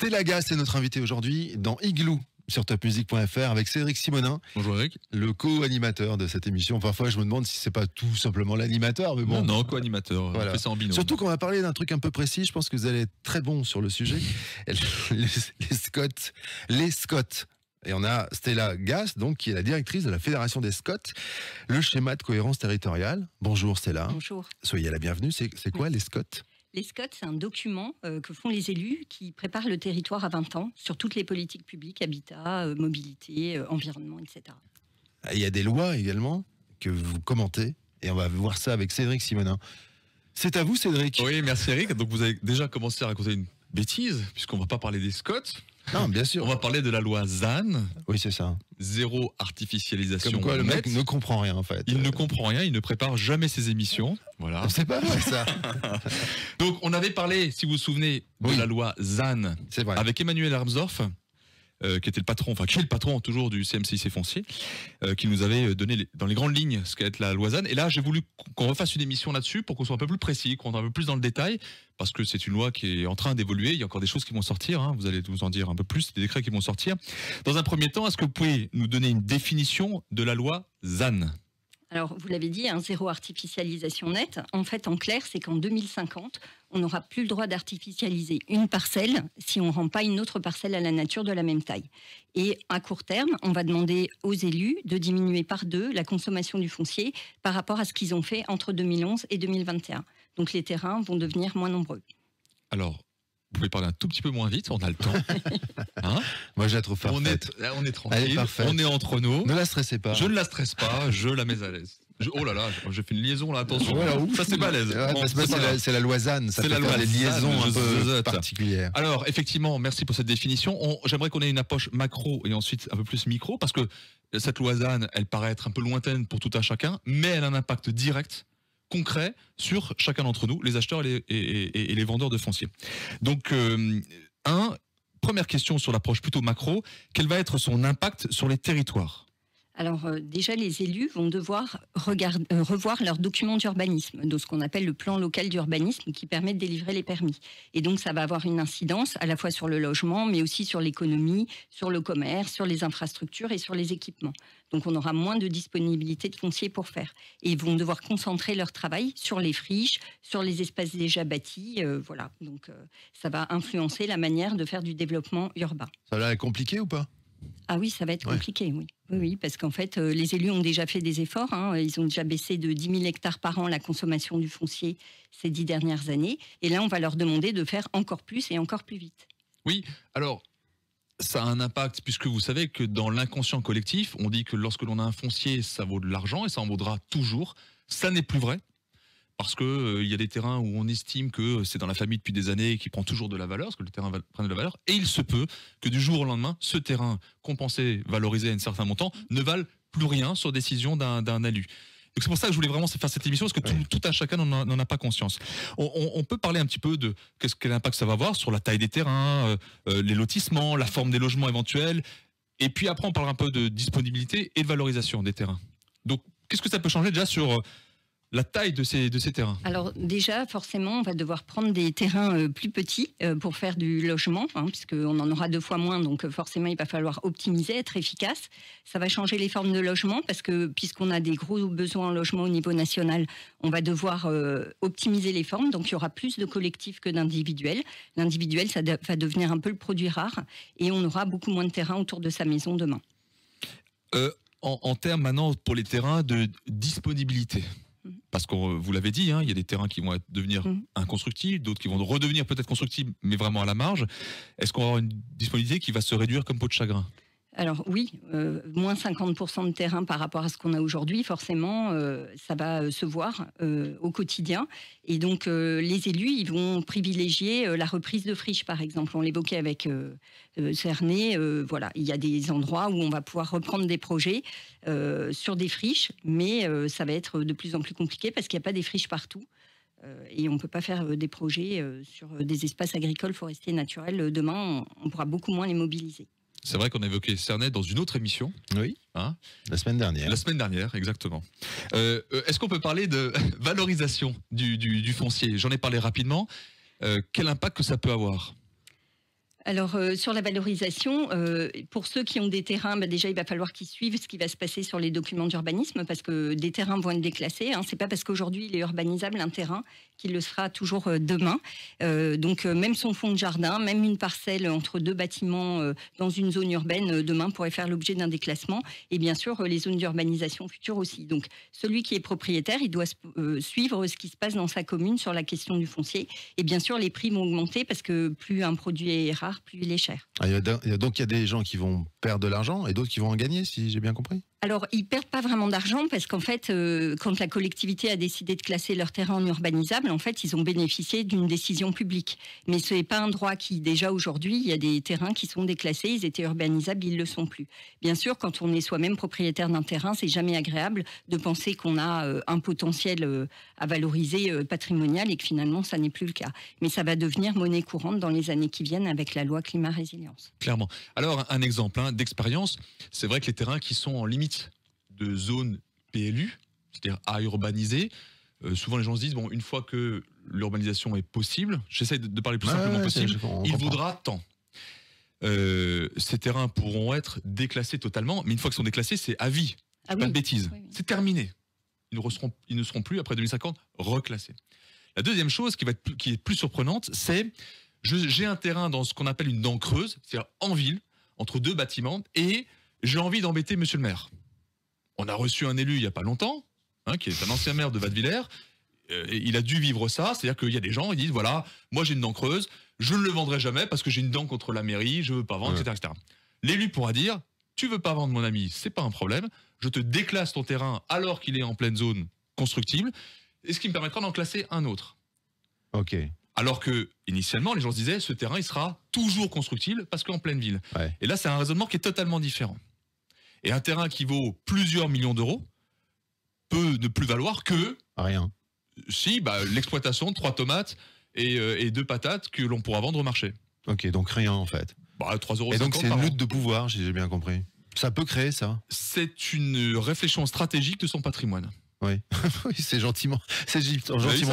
Stella Gas est notre invité aujourd'hui dans Igloo sur topmusic.fr avec Cédric Simonin. Bonjour Eric. Le co-animateur de cette émission. Parfois, je me demande si c'est pas tout simplement l'animateur, mais bon. Non, co-animateur. Voilà. On fait ça en binôme. Surtout qu'on va parler d'un truc un peu précis. Je pense que vous allez être très bon sur le sujet. Les Scots. Et on a Stella Gas, donc, qui est la directrice de la Fédération des Scots, le schéma de cohérence territoriale. Bonjour Stella. Bonjour. Soyez la bienvenue. C'est quoi les Scots ? Les Scots, c'est un document que font les élus qui préparent le territoire à 20 ans sur toutes les politiques publiques, habitat, mobilité, environnement, etc. Il y a des lois également que vous commentez et on va voir ça avec Cédric Simonin. C'est à vous Cédric. Oui, merci Eric. Donc vous avez déjà commencé à raconter une bêtise puisqu'on va pas parler des Scots. Non, bien sûr. On va parler de la loi ZAN. Oui, c'est ça. Zéro artificialisation. Comme quoi le mec nette. ne comprend rien en fait. Il ne comprend rien, il ne prépare jamais ses émissions. Voilà. C'est pas vrai ça. Donc on avait parlé, si vous vous souvenez, de Oui. la loi ZAN C'est vrai. avec Emmanuel Armsdorf, qui était le patron, enfin qui est le patron toujours du CMCIC foncier, qui nous avait donné dans les grandes lignes ce qu'est être la loi ZAN. Et là, j'ai voulu qu'on refasse une émission là-dessus pour qu'on soit un peu plus précis, qu'on rentre un peu plus dans le détail, parce que c'est une loi qui est en train d'évoluer. Il y a encore des choses qui vont sortir. Hein, vous allez nous en dire un peu plus, des décrets qui vont sortir. Dans un premier temps, est-ce que vous pouvez nous donner une définition de la loi ZAN ? Alors, vous l'avez dit, zéro artificialisation nette. En fait, en clair, c'est qu'en 2050, on n'aura plus le droit d'artificialiser une parcelle si on ne rend pas une autre parcelle à la nature de la même taille. Et à court terme, on va demander aux élus de diminuer par 2 la consommation du foncier par rapport à ce qu'ils ont fait entre 2011 et 2021. Donc, les terrains vont devenir moins nombreux. Alors, vous pouvez parler un tout petit peu moins vite, on a le temps. Hein ? Moi je la trouve On parfaite. est Elle est tranquille, parfaite. on est entre nous. Ne la stressez pas. Je ne la stresse pas, je la mets à l'aise. Oh là là, j'ai fait une liaison là, attention. Voilà, ouf. Ça c'est balèze. Ouais, Bon, parce que c'est pas grave. c'est la loi ZAN. Ça C'est fait la faire loi des ZAN, liaisons un je peu zut. particulières. Alors effectivement, merci pour cette définition. J'aimerais qu'on ait une approche macro et ensuite un peu plus micro, parce que cette loi ZAN, elle paraît être un peu lointaine pour tout un chacun, mais elle a un impact direct, concret, sur chacun d'entre nous, les acheteurs et les vendeurs de foncier. Donc, première question sur l'approche plutôt macro, quel va être son impact sur les territoires ? Alors déjà, les élus vont devoir revoir leur document d'urbanisme, de ce qu'on appelle le plan local d'urbanisme qui permet de délivrer les permis. Et donc ça va avoir une incidence à la fois sur le logement, mais aussi sur l'économie, sur le commerce, sur les infrastructures et sur les équipements. Donc on aura moins de disponibilité de foncier pour faire. Et ils vont devoir concentrer leur travail sur les friches, sur les espaces déjà bâtis. Voilà. Donc ça va influencer la manière de faire du développement urbain. Ça a l'air compliqué ou pas ? Ah oui, ça va être compliqué, oui. Oui, parce qu'en fait, les élus ont déjà fait des efforts. Ils ont déjà baissé de 10 000 hectares par an la consommation du foncier ces 10 dernières années. Et là, on va leur demander de faire encore plus et encore plus vite. Oui, alors, ça a un impact, puisque vous savez que dans l'inconscient collectif, on dit que lorsque l'on a un foncier, ça vaut de l'argent et ça en vaudra toujours. Ça n'est plus vrai. Parce que y a des terrains où on estime que c'est dans la famille depuis des années et qui prend toujours de la valeur, parce que le terrain prend de la valeur, et il se peut que du jour au lendemain, ce terrain qu'on pensait valorisé à un certain montant ne vale plus rien sur décision d'un élu. Donc c'est pour ça que je voulais vraiment faire cette émission, parce que tout un chacun n'en a pas conscience. On peut parler un petit peu de quel impact ça va avoir sur la taille des terrains, les lotissements, la forme des logements éventuels, et puis après on parlera un peu de disponibilité et de valorisation des terrains. Donc qu'est-ce que ça peut changer déjà sur la taille de ces terrains? Alors déjà, forcément, on va devoir prendre des terrains plus petits pour faire du logement, puisqu'on en aura 2 fois moins, donc forcément, il va falloir optimiser, être efficace. Ça va changer les formes de logement, parce que puisqu'on a des gros besoins en logement au niveau national, on va devoir optimiser les formes, donc il y aura plus de collectifs que d'individuels. L'individuel, ça va devenir un peu le produit rare, et on aura beaucoup moins de terrains autour de sa maison demain. En termes maintenant, pour les terrains de disponibilité, parce que vous l'avez dit, il y a des terrains qui vont devenir inconstructibles, d'autres qui vont redevenir peut-être constructibles, mais vraiment à la marge. Est-ce qu'on va avoir une disponibilité qui va se réduire comme peau de chagrin ? Alors oui, moins 50% de terrain par rapport à ce qu'on a aujourd'hui, forcément, ça va se voir au quotidien. Et donc les élus, ils vont privilégier la reprise de friches, par exemple. On l'évoquait avec Cernay. Voilà, il y a des endroits où on va pouvoir reprendre des projets sur des friches, mais ça va être de plus en plus compliqué parce qu'il n'y a pas des friches partout. Et on ne peut pas faire des projets sur des espaces agricoles, forestiers, naturels. Demain, on pourra beaucoup moins les mobiliser. C'est vrai qu'on a évoqué Cernay dans une autre émission. Oui. La semaine dernière. La semaine dernière, exactement. Est-ce qu'on peut parler de valorisation du foncier ? J'en ai parlé rapidement. Quel impact que ça peut avoir ? Alors, sur la valorisation, pour ceux qui ont des terrains, déjà, il va falloir qu'ils suivent ce qui va se passer sur les documents d'urbanisme, parce que des terrains vont être déclassés. C'est pas parce qu'aujourd'hui il est urbanisable un terrain qu'il le sera toujours demain. Donc, même son fond de jardin, même une parcelle entre deux bâtiments dans une zone urbaine, demain pourrait faire l'objet d'un déclassement. Et bien sûr, les zones d'urbanisation futures aussi. Donc, celui qui est propriétaire, il doit suivre ce qui se passe dans sa commune sur la question du foncier. Et bien sûr, les prix vont augmenter parce que plus un produit est rare, plus il est cher. Donc il y a des gens qui vont perdre de l'argent et d'autres qui vont en gagner, si j'ai bien compris. Alors, ils perdent pas vraiment d'argent parce qu'en fait, quand la collectivité a décidé de classer leur terrain en urbanisable, en fait, ils ont bénéficié d'une décision publique. Mais ce n'est pas un droit qui, déjà aujourd'hui, il y a des terrains qui sont déclassés, ils étaient urbanisables, ils le sont plus. Bien sûr, quand on est soi-même propriétaire d'un terrain, c'est jamais agréable de penser qu'on a un potentiel à valoriser patrimonial et que finalement, ça n'est plus le cas. Mais ça va devenir monnaie courante dans les années qui viennent avec la loi climat résilience. Clairement. Alors, un exemple d'expérience, c'est vrai que les terrains qui sont en limite de zone PLU, c'est-à-dire à urbaniser, souvent les gens se disent, bon, une fois que l'urbanisation est possible, j'essaie de parler le plus simplement possible, il vaudra tant. Ces terrains pourront être déclassés totalement, mais une fois qu'ils sont déclassés, c'est à vie. Pas de bêtises. Oui. C'est terminé. Ils ne seront plus, après 2050, reclassés. La deuxième chose qui est plus surprenante, c'est j'ai un terrain dans ce qu'on appelle une dent creuse, c'est-à-dire en ville, entre deux bâtiments, et j'ai envie d'embêter monsieur le maire. On a reçu un élu il n'y a pas longtemps, qui est un ancien maire de Vadevillers. Il a dû vivre ça, c'est-à-dire qu'il y a des gens, ils disent, voilà, moi j'ai une dent creuse, je ne le vendrai jamais parce que j'ai une dent contre la mairie, je ne veux pas vendre, etc. L'élu pourra dire, tu ne veux pas vendre mon ami, c'est pas un problème, je te déclasse ton terrain alors qu'il est en pleine zone constructible, et ce qui me permettra d'en classer un autre. Ok. Alors que, initialement, les gens se disaient, ce terrain, il sera toujours constructible parce qu'en pleine ville. Ouais. Et là, c'est un raisonnement qui est totalement différent. Et un terrain qui vaut plusieurs millions d'euros peut ne plus valoir que... Rien. Si, l'exploitation de 3 tomates et 2 patates que l'on pourra vendre au marché. Ok, donc rien en fait. 3,50 €. Et donc c'est une lutte de pouvoir, si j'ai bien compris. Ça peut créer ça. C'est une réflexion stratégique de son patrimoine. Oui, oui, c'est gentiment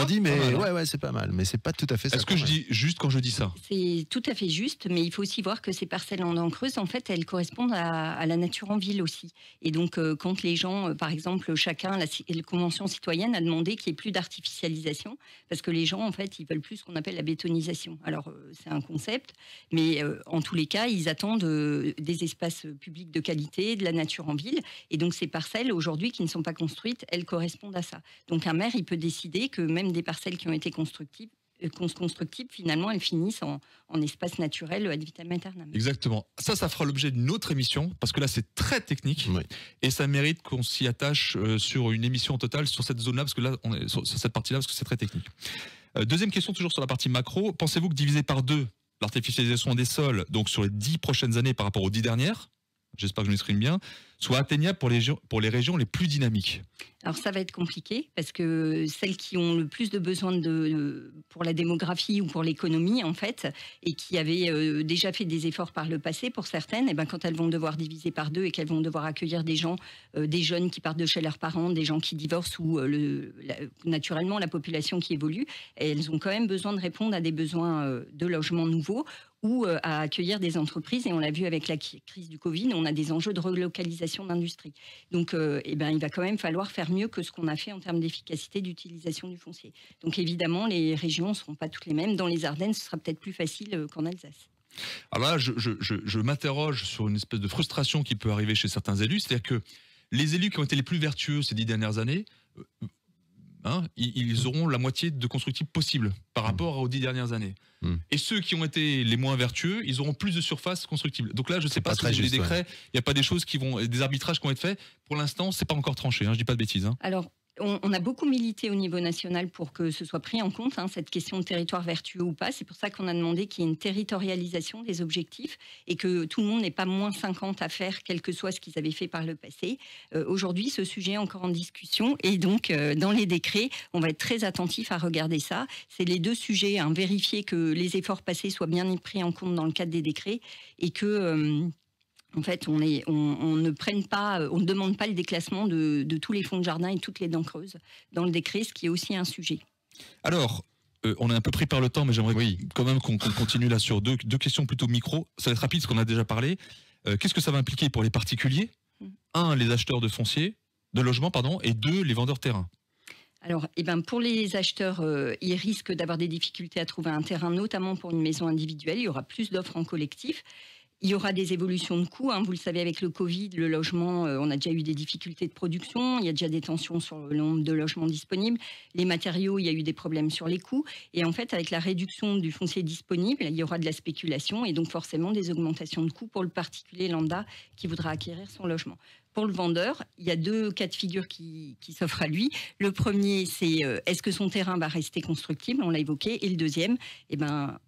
dit, mais ouais, c'est pas mal. Mais c'est pas tout à fait ça. Est-ce que je dis juste quand je dis ça? C'est tout à fait juste, mais il faut aussi voir que ces parcelles en dents creuses, en fait, elles correspondent à la nature en ville aussi. Et donc, quand les gens, par exemple, chacun, la Convention citoyenne a demandé qu'il n'y ait plus d'artificialisation, parce que les gens, en fait, ils veulent plus ce qu'on appelle la bétonisation. Alors, c'est un concept, mais en tous les cas, ils attendent des espaces publics de qualité, de la nature en ville. Et donc, ces parcelles, aujourd'hui, qui ne sont pas construites, elles correspondent à ça. Donc un maire, il peut décider que même des parcelles qui ont été constructibles, finalement, elles finissent en espace naturel ad vitam aeternam. Exactement. Ça fera l'objet d'une autre émission, parce que là, c'est très technique, et ça mérite qu'on s'y attache sur une émission totale sur cette zone-là, parce que là, on est sur cette partie-là, parce que c'est très technique. Deuxième question, toujours sur la partie macro. Pensez-vous que diviser par 2 l'artificialisation des sols, donc sur les 10 prochaines années par rapport aux 10 dernières, j'espère que je m'exprime bien, soit atteignable pour les régions les plus dynamiques? Alors ça va être compliqué parce que celles qui ont le plus de besoin pour la démographie ou pour l'économie en fait, et qui avaient déjà fait des efforts par le passé pour certaines, et quand elles vont devoir diviser par 2 et qu'elles vont devoir accueillir des gens, des jeunes qui partent de chez leurs parents, des gens qui divorcent ou naturellement la population qui évolue, elles ont quand même besoin de répondre à des besoins de logements nouveaux ou à accueillir des entreprises. Et on l'a vu avec la crise du Covid, on a des enjeux de relocalisation d'industrie. Donc il va quand même falloir faire mieux que ce qu'on a fait en termes d'efficacité d'utilisation du foncier. Donc évidemment, les régions ne seront pas toutes les mêmes. Dans les Ardennes, ce sera peut-être plus facile qu'en Alsace. Alors là, je m'interroge sur une espèce de frustration qui peut arriver chez certains élus. C'est-à-dire que les élus qui ont été les plus vertueux ces 10 dernières années, ils auront la moitié de constructibles possible par rapport aux 10 dernières années. Et ceux qui ont été les moins vertueux, ils auront plus de surface constructible. Donc là, je ne sais pas si les décrets, il n'y a pas des choses des arbitrages qui vont être faits. Pour l'instant, c'est pas encore tranché. Je dis pas de bêtises. Alors, on a beaucoup milité au niveau national pour que ce soit pris en compte, cette question de territoire vertueux ou pas. C'est pour ça qu'on a demandé qu'il y ait une territorialisation des objectifs et que tout le monde n'ait pas moins 50 à faire, quel que soit ce qu'ils avaient fait par le passé. Aujourd'hui, ce sujet est encore en discussion et donc, dans les décrets, on va être très attentif à regarder ça. C'est les 2 sujets, vérifier que les efforts passés soient bien pris en compte dans le cadre des décrets et que... En fait, on ne demande pas le déclassement de tous les fonds de jardin et toutes les dents creuses dans le décret, ce qui est aussi un sujet. Alors, On est un peu pris par le temps, mais j'aimerais Oui. quand même qu'on continue là sur deux questions plutôt micro. Ça va être rapide, parce qu'on a déjà parlé. Qu'est-ce que ça va impliquer pour les particuliers? Un, les acheteurs de foncier, de logements, pardon, et deux, les vendeurs terrain. Alors, pour les acheteurs, ils risquent d'avoir des difficultés à trouver un terrain, notamment pour une maison individuelle. Il y aura plus d'offres en collectif. Il y aura des évolutions de coûts. Vous le savez, avec le Covid, le logement, on a déjà eu des difficultés de production. Il y a déjà des tensions sur le nombre de logements disponibles. Les matériaux, il y a eu des problèmes sur les coûts. Et en fait, avec la réduction du foncier disponible, il y aura de la spéculation et donc forcément des augmentations de coûts pour le particulier lambda qui voudra acquérir son logement. Pour le vendeur, il y a deux cas de figure qui s'offrent à lui. Le premier, c'est est-ce que son terrain va rester constructible? On l'a évoqué. Et le deuxième,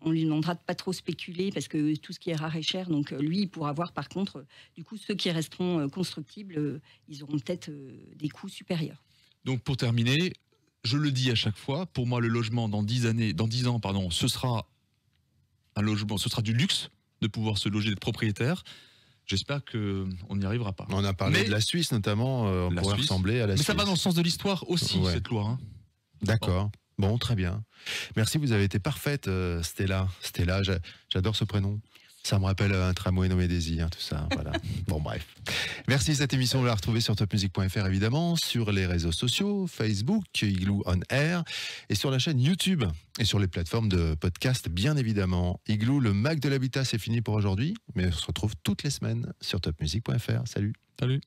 on lui demandera de pas trop spéculer parce que tout ce qui est rare est cher. Donc lui, il pourra voir par contre, du coup, ceux qui resteront constructibles, ils auront peut-être des coûts supérieurs. Donc pour terminer, je le dis à chaque fois, pour moi le logement dans 10 ans, ce sera un logement, ce sera du luxe de pouvoir se loger, d'être propriétaire. J'espère qu'on n'y arrivera pas. On a parlé de la Suisse notamment, on pourrait ressembler à la Suisse. Mais ça va dans le sens de l'histoire aussi, cette loi. D'accord. Bon, très bien. Merci, vous avez été parfaite, Stella. Stella, j'adore ce prénom. Ça me rappelle un tramway nommé Daisy, tout ça. Voilà. Bon, bref. Merci. Cette émission, vous la retrouvez sur topmusic.fr, évidemment, sur les réseaux sociaux, Facebook, Igloo On Air, et sur la chaîne YouTube, et sur les plateformes de podcast, bien évidemment. Igloo, le Mac de l'habitat, c'est fini pour aujourd'hui, mais on se retrouve toutes les semaines sur topmusic.fr. Salut. Salut.